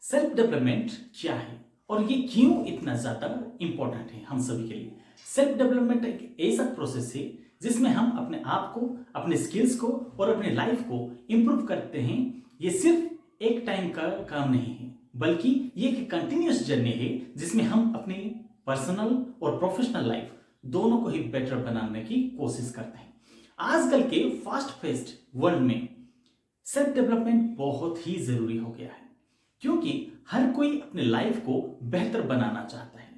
Self development क्या है और ये क्यों इतना ज्यादा इंपॉर्टेंट है हम सभी के लिए। सेल्फ डेवलपमेंट एक ऐसा प्रोसेस है जिसमें हम अपने आप को, अपने स्किल्स को और अपने लाइफ को इंप्रूव करते हैं। ये सिर्फ एक टाइम का काम नहीं है, बल्कि ये एक कंटिन्यूअस जर्नी है जिसमें हम अपनी पर्सनल और प्रोफेशनल लाइफ दोनों को ही बेटर बनाने की कोशिश करते हैं। आजकल के फास्ट पेस्ड वर्ल्ड में सेल्फ डेवलपमेंट बहुत ही जरूरी हो गया है, क्योंकि हर कोई अपने लाइफ को बेहतर बनाना चाहता है।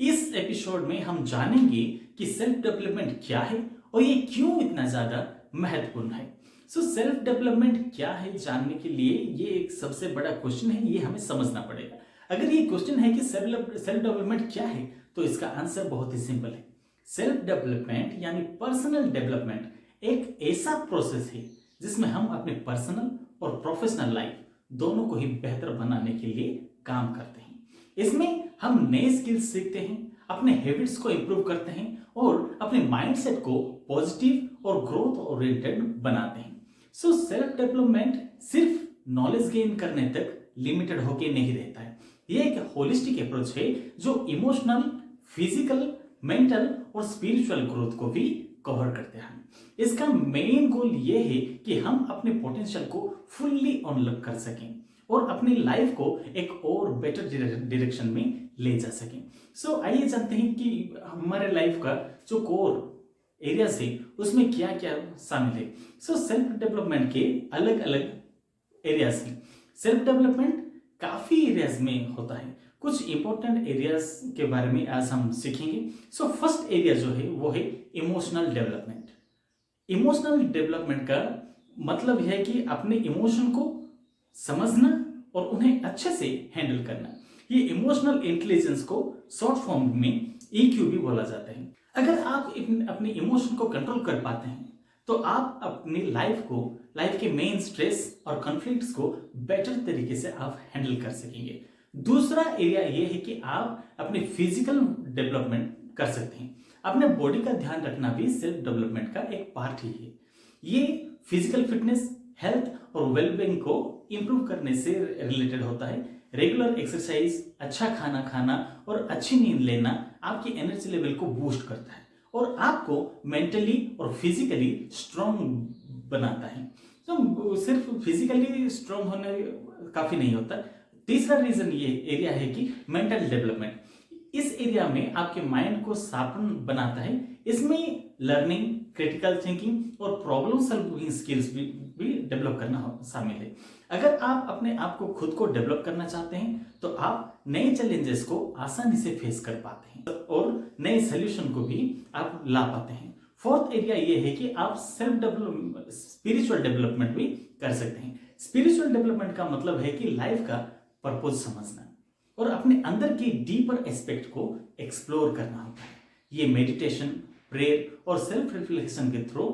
इस एपिसोड में हम जानेंगे कि सेल्फ डेवलपमेंट क्या है और ये क्यों इतना ज्यादा महत्वपूर्ण है। सेल्फ डेवलपमेंट क्या है जानने के लिए ये एक सबसे बड़ा क्वेश्चन है, ये हमें समझना पड़ेगा। अगर ये क्वेश्चन है कि सेल्फ डेवलपमेंट क्या है, तो इसका आंसर बहुत ही सिंपल है। सेल्फ डेवलपमेंट यानी पर्सनल डेवलपमेंट एक ऐसा प्रोसेस है जिसमें हम अपने पर्सनल और प्रोफेशनल लाइफ दोनों को ही बेहतर बनाने के लिए काम करते हैं। इसमें हम नए स्किल्स सीखते हैं, अपने हैबिट्स को इंप्रूव करते हैं और अपने माइंडसेट को पॉजिटिव और ग्रोथ ओरिएंटेड बनाते हैं। सेल्फ डेवलपमेंट सिर्फ नॉलेज गेन करने तक लिमिटेड होके नहीं रहता है। यह एक होलिस्टिक अप्रोच है जो इमोशनल, फिजिकल, मेंटल और स्पिरिचुअल ग्रोथ को भी कवर करते हैं। इसका मेन गोल ये है कि हम अपने पोटेंशियल को फुल्ली अनलॉक कर सकें और अपनी लाइफ को एक और बेटर डायरेक्शन में ले जा सकें। आइए जानते हैं कि हमारे लाइफ का जो कोर एरियाज है उसमें क्या क्या शामिल है। सेल्फ डेवलपमेंट के अलग अलग एरियाज हैं। सेल्फ डेवलपमेंट काफी एरियाज में होता है। कुछ इंपॉर्टेंट एरियाज के बारे में आज हम सीखेंगे। फर्स्ट एरिया जो है वो है इमोशनल डेवलपमेंट। इमोशनल डेवलपमेंट का मतलब है कि अपने इमोशन को समझना और उन्हें अच्छे से हैंडल करना। ये इमोशनल इंटेलिजेंस को शॉर्ट फॉर्म में EQ भी बोला जाता है। अगर आप अपने इमोशन को कंट्रोल कर पाते हैं तो आप अपनी लाइफ के मेन स्ट्रेस और कॉन्फ्लिक्ट्स को बेटर तरीके से आप हैंडल कर सकेंगे। दूसरा एरिया ये है कि आप अपने फिजिकल डेवलपमेंट कर सकते हैं। अपने बॉडी का ध्यान रखना भी सेल्फ डेवलपमेंट का एक पार्ट ही है। ये फिजिकल फिटनेस, हेल्थ और वेलबींग को इंप्रूव करने से रिलेटेड होता है। रेगुलर एक्सरसाइज, अच्छा खाना खाना और अच्छी नींद लेना आपकी एनर्जी लेवल को बूस्ट करता है और आपको मेंटली और फिजिकली स्ट्रांग बनाता है। सिर्फ फिजिकली स्ट्रांग होने काफी नहीं होता। तीसरा रीजन ये एरिया है कि मेंटल डेवलपमेंट। इस एरिया में आपके माइंड को शार्पन बनाता है। इसमें लर्निंग, क्रिटिकल थिंकिंग और प्रॉब्लम सॉल्विंग स्किल्स भी डेवलप करना शामिल है। अगर आप अपने आप को खुद को डेवलप करना चाहते हैं तो आप नए चैलेंजेस को आसानी से फेस कर पाते हैं और नए सोल्यूशन को भी आप ला पाते हैं। फोर्थ एरिया ये है कि आप स्पिरिचुअल डेवलपमेंट भी कर सकते हैं। स्पिरिचुअल डेवलपमेंट का मतलब है कि लाइफ का पर्पज समझना और अपने अंदर के डीपर एस्पेक्ट को एक्सप्लोर करना होता है। ये मेडिटेशन, प्रेयर और सेल्फ रिफ्लेक्शन के थ्रू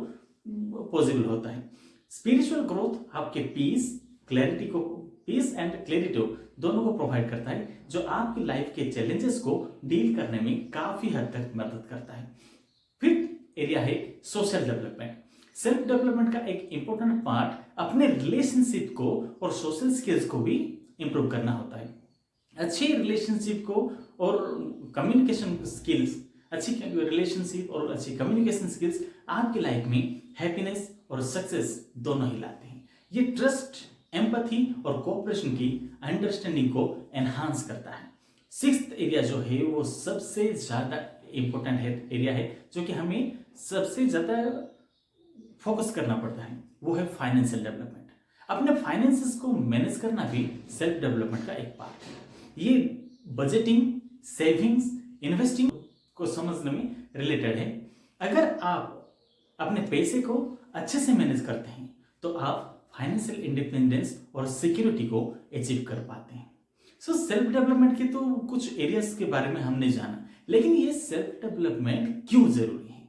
पॉसिबल होता है। स्पिरिचुअल ग्रोथ आपके पीस एंड क्लैरिटी दोनों को प्रोवाइड करता है, जो आपकी लाइफ के चैलेंजेस को डील करने में काफी हद तक मदद करता है। फिफ्थ एरिया है सोशल डेवलपमेंट। सेल्फ डेवलपमेंट का एक इंपॉर्टेंट पार्ट अपने रिलेशनशिप को और सोशल स्किल्स को भी इंप्रूव करना होता है। अच्छी रिलेशनशिप को और कम्युनिकेशन स्किल्स, अच्छी रिलेशनशिप और अच्छी कम्युनिकेशन स्किल्स आपकी लाइफ में हैप्पीनेस और सक्सेस दोनों ही लाते हैं। ये ट्रस्ट, एम्पैथी और कोऑपरेशन की अंडरस्टैंडिंग को एनहांस करता है। सिक्स्थ एरिया जो है वो सबसे ज्यादा इंपॉर्टेंट एरिया है, जो कि हमें सबसे ज्यादा फोकस करना पड़ता है, वो है फाइनेंशियल डेवलपमेंट। अपने फाइनेंसेस को मैनेज करना भी सेल्फ डेवलपमेंट का एक पार्ट है। ये बजटिंग, सेविंग्स, इन्वेस्टिंग को समझने में रिलेटेड है। अगर आप अपने पैसे को अच्छे से मैनेज करते हैं तो आप फाइनेंशियल इंडिपेंडेंस और सिक्योरिटी को अचीव कर पाते हैं। सेल्फ डेवलपमेंट के तो कुछ एरियाज के बारे में हमने जाना, लेकिन ये सेल्फ डेवलपमेंट क्यों जरूरी है?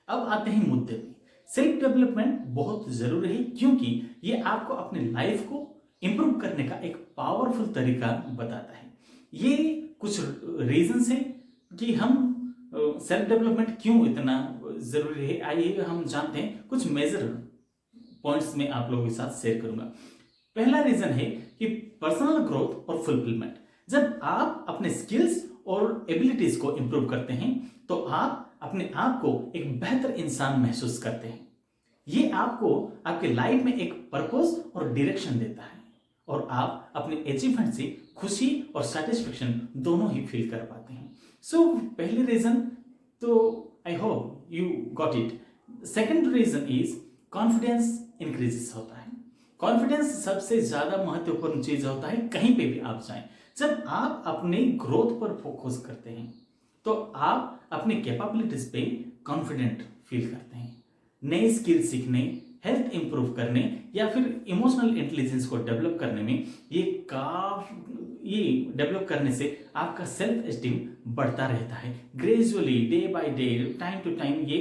अब आते हैं मुद्दे पे। सेल्फ डेवलपमेंट बहुत जरूरी है क्योंकि ये आपको अपने लाइफ को इंप्रूव करने का एक पावरफुल तरीका बताता है। ये कुछ रीजंस है कि हम सेल्फ डेवलपमेंट क्यों इतना जरूरी है। आइए हम जानते हैं। कुछ मेजर पॉइंट्स में आप लोगों के साथ शेयर करूंगा। पहला रीजन है कि पर्सनल ग्रोथ और फुलफिलमेंट। जब आप अपने स्किल्स और एबिलिटीज को इंप्रूव करते हैं तो आप अपने आप को एक बेहतर इंसान महसूस करते हैं। ये आपको आपके लाइफ में एक पर्पस और डायरेक्शन देता है और आप अपने अचीवमेंट से खुशी और सेटिस्फेक्शन दोनों ही फील कर पाते हैं। सो पहली रीजन तो I hope you got it. Second reason is confidence increases होता है। कॉन्फिडेंस सबसे ज्यादा महत्वपूर्ण चीज होता है कहीं पे भी आप जाएं। जब आप अपने ग्रोथ पर फोकस करते हैं तो आप अपने कैपेबिलिटीज पे कॉन्फिडेंट फील करते हैं। नए स्किल सीखने, हेल्थ इंप्रूव करने या फिर इमोशनल इंटेलिजेंस को डेवलप करने में ये डेवलप करने से आपका सेल्फ एस्टीम बढ़ता रहता है। Gradually day by day, time to time ये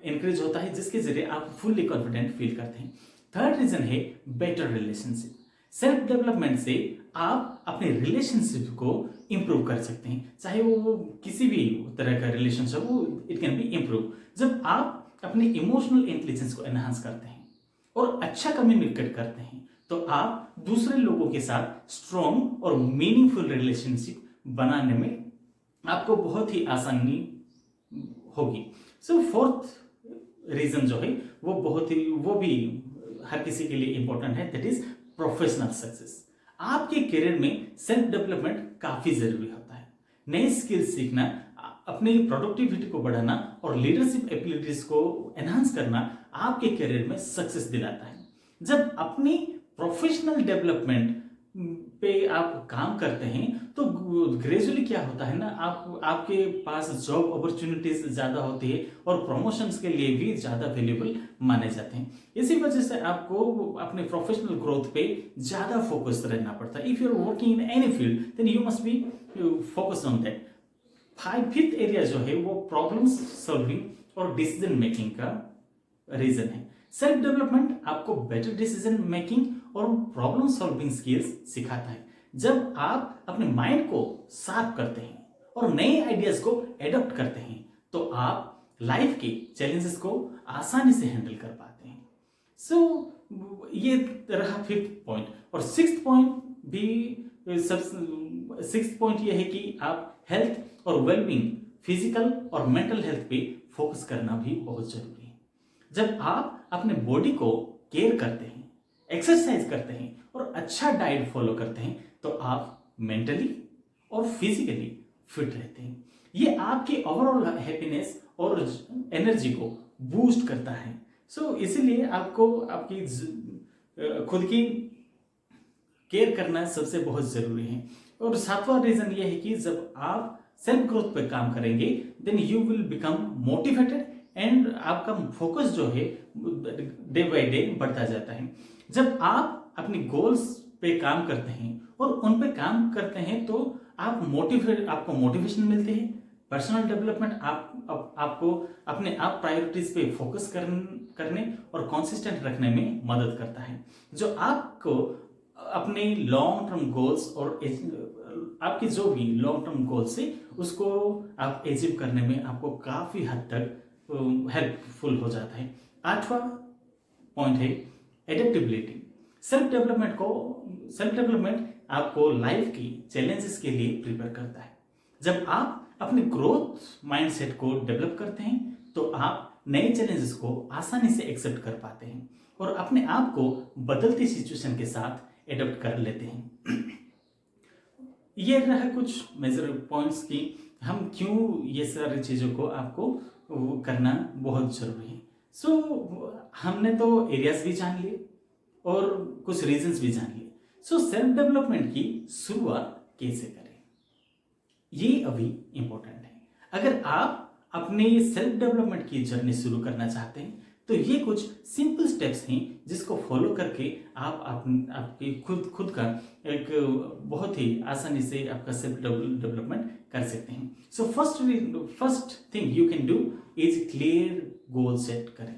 इंक्रीज होता है, जिसके जरिए आप फुल्ली कॉन्फिडेंट फील करते हैं। थर्ड रीजन है बेटर रिलेशनशिप। सेल्फ डेवलपमेंट से आप अपने रिलेशनशिप को इंप्रूव कर सकते हैं, चाहे वो किसी भी तरह का रिलेशनशिप हो, इट कैन बी इंप्रूव। जब आप अपने इमोशनल इंटेलिजेंस को एनहांस करते हैं और अच्छा कम्युनिकेट करते हैं तो आप दूसरे लोगों के साथ स्ट्रॉन्ग और मीनिंगफुल रिलेशनशिप बनाने में आपको बहुत ही आसानी होगी। सो फोर्थ रीजन जो है वो भी हर किसी के लिए इंपॉर्टेंट है, दैट इज प्रोफेशनल सक्सेस। आपके करियर में सेल्फ डेवलपमेंट काफी जरूरी होता है। नए स्किल्स सीखना, अपनी प्रोडक्टिविटी को बढ़ाना और लीडरशिप एबिलिटीज को एनहांस करना आपके करियर में सक्सेस दिलाता है। जब अपनी प्रोफेशनल डेवलपमेंट पे आप काम करते हैं तो ग्रेजुअली क्या होता है ना, आपके पास जॉब अपॉर्चुनिटीज ज्यादा होती है और प्रमोशंस के लिए भी ज्यादा वैल्यूएबल माने जाते हैं। इसी वजह से आपको अपने प्रोफेशनल ग्रोथ पे ज्यादा फोकस रहना पड़ता है। If you are working in any field then you must be focus on that. Fifth area जो है वो प्रॉब्लम सॉल्विंग और डिसीजन मेकिंग का रीजन है। सेल्फ डेवलपमेंट आपको बेटर डिसीजन मेकिंग और प्रॉब्लम सॉल्विंग स्किल्स सिखाता है। जब आप अपने माइंड को शार्प करते हैं और नए आइडियाज को एडॉप्ट करते हैं तो आप लाइफ के चैलेंजेस को आसानी से हैंडल कर पाते हैं। सो ये रहा फिफ्थ पॉइंट। और सिक्स्थ पॉइंट ये है कि आप हेल्थ और वेलबींग, फिजिकल और मेंटल हेल्थ पे फोकस करना भी बहुत जरूरी है। जब आप अपने बॉडी को केयर करते हैं, एक्सरसाइज करते हैं और अच्छा डाइट फॉलो करते हैं तो आप मेंटली और फिजिकली फिट रहते हैं। ये आपके ओवरऑल हैप्पीनेस और एनर्जी को बूस्ट करता है। सो इसीलिए आपको आपकी खुद की केयर करना सबसे बहुत जरूरी है। और सातवां रीजन ये है कि जब आप सेल्फ ग्रोथ पर काम करेंगे then you will become motivated and आपका फोकस जो है डे बाय डे बढ़ता जाता है। जब आप अपनी गोल्स पे काम करते हैं और उन पे काम करते हैं तो आपको मोटिवेशन मिलते हैं। पर्सनल डेवलपमेंट आपको अपने आप प्रायोरिटीज पे फोकस करने और कंसिस्टेंट रखने में मदद करता है, जो आपको अपने लॉन्ग टर्म गोल्स और आपके जो भी लॉन्ग टर्म गोल्स है उसको आप अचीव करने में आपको काफी हद तक हेल्पफुल हो जाता है। आठवां पॉइंट है एडेप्टेबिलिटी। सेल्फ डेवलपमेंट आपको लाइफ की चैलेंजेस के लिए प्रिपेयर करता है। जब आप अपने ग्रोथ माइंडसेट को डेवलप करते हैं तो आप नए चैलेंजेस को आसानी से एक्सेप्ट कर पाते हैं और अपने आप को बदलती सिचुएशन के साथ एडॉप्ट कर लेते हैं। ये रहा कुछ मेजर पॉइंट्स कि हम क्यों ये सारी चीज़ों को आपको करना बहुत जरूरी है। सो हमने तो एरियाज भी जान लिए और कुछ रीजंस भी जान लिए। सो सेल्फ डेवलपमेंट की शुरुआत कैसे करें, ये अभी इंपॉर्टेंट है। अगर आप अपने सेल्फ डेवलपमेंट की जर्नी शुरू करना चाहते हैं तो ये कुछ सिंपल स्टेप्स हैं जिसको फॉलो करके आप आपकी खुद का एक बहुत ही आसानी से आपका सेल्फ डेवलपमेंट कर सकते हैं। So first thing you can do is clear goal set करें।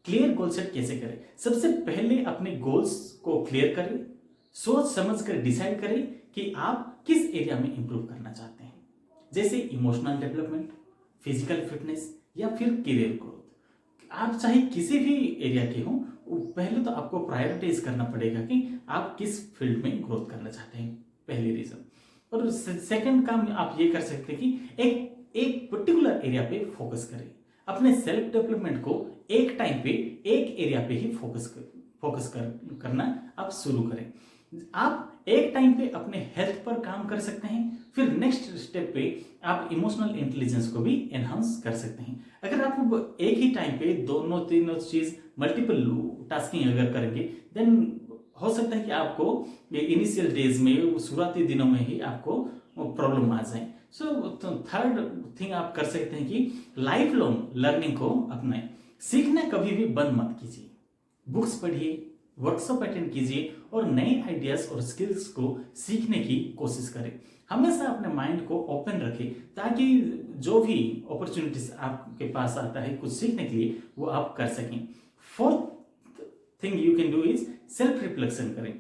क्लियर गोल सेट कैसे करें? सबसे पहले अपने गोल्स को क्लियर करें, सोच समझ कर डिसाइड करें कि आप किस एरिया में इंप्रूव करना चाहते हैं, जैसे इमोशनल डेवलपमेंट, फिजिकल फिटनेस या फिर करियर ग्रोथ। आप चाहे किसी भी एरिया के हों पहले तो आपको प्रायोरिटाइज करना पड़ेगा कि आप किस फील्ड में ग्रोथ करना चाहते हैं, पहली रीजन। और सेकंड काम आप ये कर सकते हैं कि एक एक पर्टिकुलर एरिया पे फोकस करें। अपने सेल्फ डेवलपमेंट को एक टाइम पे एक एरिया पे ही करना आप शुरू करें। आप एक टाइम पे अपने हेल्थ पर काम कर सकते हैं, फिर नेक्स्ट स्टेप पे आप इमोशनल इंटेलिजेंस को भी एनहांस कर सकते हैं। अगर आप एक ही टाइम पे दोनों तीनों चीज मल्टीपल टास्किंग अगर करेंगे, देन हो सकता है कि आपको इनिशियल डेज में, शुरुआती दिनों में ही आपको प्रॉब्लम आ जाए। सो थर्ड थिंग आप कर सकते हैं कि लाइफ लॉन्ग लर्निंग को अपनाएं। सीखना कभी भी बंद मत कीजिए। बुक्स पढ़िए, वर्कशॉप अटेंड कीजिए और नए आइडियाज और स्किल्स को सीखने की कोशिश करें। हमेशा अपने माइंड को ओपन रखें ताकि जो भी अपॉर्चुनिटीज आपके पास आता है कुछ सीखने के लिए, वो आप कर सकें। Fourth thing you can do is self reflection करें।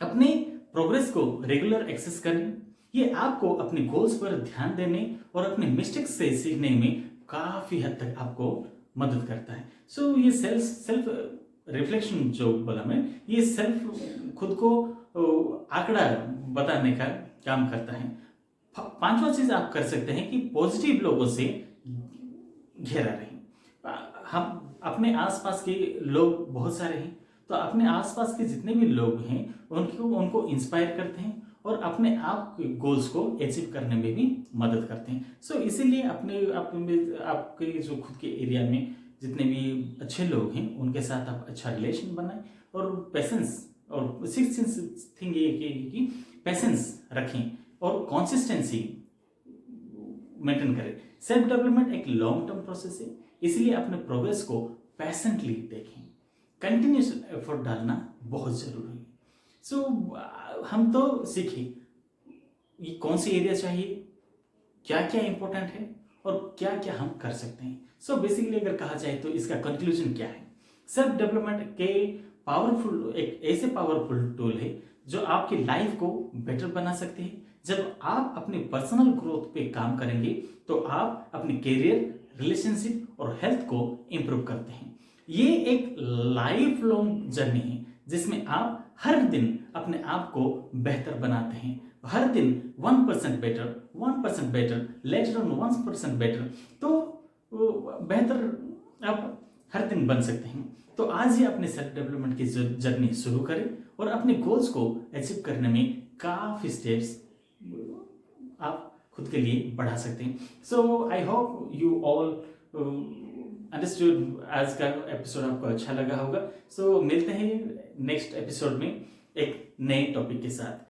अपने प्रोग्रेस को रेगुलर एक्सेस करें। ये आपको अपने गोल्स पर ध्यान देने और अपने मिस्टेक्स से सीखने में काफी हद तक आपको मदद करता है। सो ये सेल्फ रिफ्लेक्शन जो बोला मैं, ये सेल्फ खुद को आंकड़ा बताने का काम करता है। पांचवा चीज आप कर सकते हैं कि पॉजिटिव लोगों से घेरा रहें। हम अपने आसपास के लोग बहुत सारे हैं, तो अपने आसपास के जितने भी लोग हैं उनको इंस्पायर करते हैं और अपने आप के गोल्स को अचीव करने में भी मदद करते हैं। सो इसीलिए आपके जो खुद के एरिया में जितने भी अच्छे लोग हैं उनके साथ आप अच्छा रिलेशन बनाएं और पेशेंस, और सिक्स थिंग ये कि पेशेंस रखें और कंसिस्टेंसी मेंटेन करें। सेल्फ डेवलपमेंट एक लॉन्ग टर्म प्रोसेस है, इसलिए अपने प्रोग्रेस को पैशनेटली देखें। कंटिन्यूस एफर्ट डालना बहुत जरूरी है। सो हम तो सीखें ये कौन सी एरिया चाहिए, क्या क्या इंपॉर्टेंट है और क्या क्या हम कर सकते हैं। सो बेसिकली अगर कहा जाए तो इसका कंक्लूजन क्या है, सेल्फ डेवलपमेंट के एक ऐसे पावरफुल टूल है जो आपकी लाइफ को बेटर बना सकते हैं। जब आप अपने पर्सनल ग्रोथ पे काम करेंगे तो आप अपने करियर, रिलेशनशिप और हेल्थ को इंप्रूव करते हैं। ये एक लाइफ लॉन्ग जर्नी है जिसमें आप हर दिन अपने आप को बेहतर बनाते हैं। हर दिन 1% better, 1% better, later on 1% better, तो बेहतर आप हर दिन बन सकते हैं। तो आज ही अपने सेल्फ डेवलपमेंट की जर्नी शुरू करें और अपने गोल्स को अचीव करने में काफी स्टेप्स आप खुद के लिए बढ़ा सकते हैं। So I hope you all understood. आज का एपिसोड आपको अच्छा लगा होगा। सो मिलते हैं नेक्स्ट एपिसोड में एक नए टॉपिक के साथ।